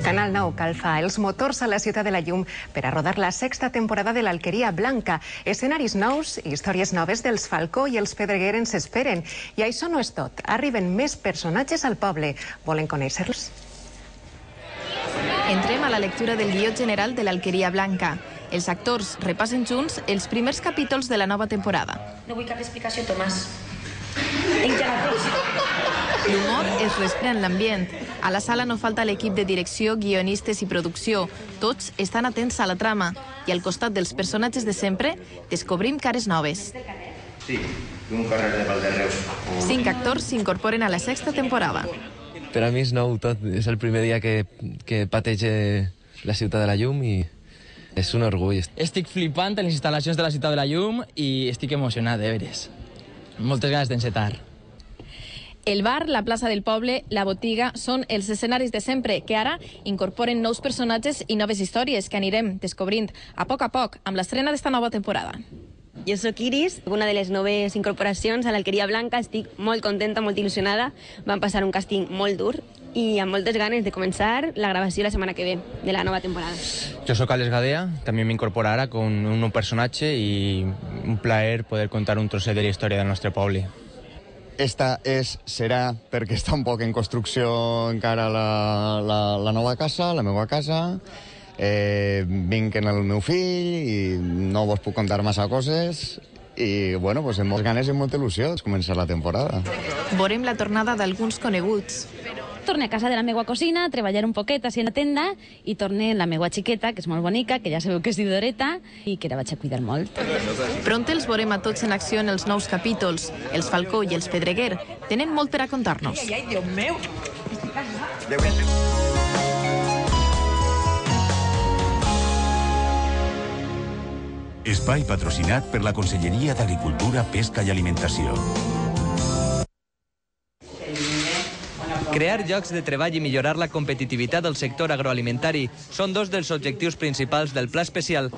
Canal 9 calfa els motors a la Ciutat de la Llum per a rodar la sexta temporada de l'Alqueria Blanca. Escenaris nous i històries noves dels Falcó i els Pedreguer ens esperen. I això no és tot. Arriben més personatges al poble. Volen conèixer-los? Entrem a la lectura del guió general de l'Alqueria Blanca. Els actors repassen junts els primers capítols de la nova temporada. No vull cap explicació, Tomàs. L'humor es respira en l'ambient. A la sala no falta l'equip de direcció, guionistes i producció. Tots estan atents a la trama. I al costat dels personatges de sempre, descobrim cares noves. Sí, un carrer de Valderreus. 5 actors s'incorporen a la sexta temporada. Per a mi és nou tot. És el primer dia que patege la Ciutat de la Llum i és un orgull. Estic flipant en les instal·lacions de la Ciutat de la Llum i estic emocionat, de veres. Moltes ganes d'encetar. El bar, la plaça del poble, la botiga són els escenaris de sempre, que ara incorporen nous personatges i noves històries que anirem descobrint a poc amb l'estrena d'esta nova temporada. Jo sóc Iris, una de les noves incorporacions a l'Alqueria Blanca. Estic molt contenta, molt il·lusionada. Vam passar un càsting molt dur i amb moltes ganes de començar la gravació la setmana que ve de la nova temporada. Yo soy Alex Gadea, también me incorporo ahora con un nuevo personaje y un placer poder contar un trosset de la història del nostre poble. Esta serà, perquè està un poc en construcció encara la nova casa, la meva casa. Vinc en el meu fill i no vos puc contar massa coses. I, bueno, pues amb moltes ganes i molta il·lusió de començar la temporada. Veurem la tornada d'alguns coneguts. Torne a casa de la meva cosina, treballar un poquet així en la tenda i torne la meva xiqueta, que és molt bonica, que ja sabeu que es diu Doreta i que la vaig a cuidar molt. Pront els veurem a tots en acció en els nous capítols. Els Falcó i els Pedreguer tenen molt per a contar-nos. Ai, Déu meu! Espai patrocinat per la Conselleria d'Agricultura, Pesca i Alimentació. Crear llocs de treball i millorar la competitivitat del sector agroalimentari són dos dels objectius principals del Pla Especial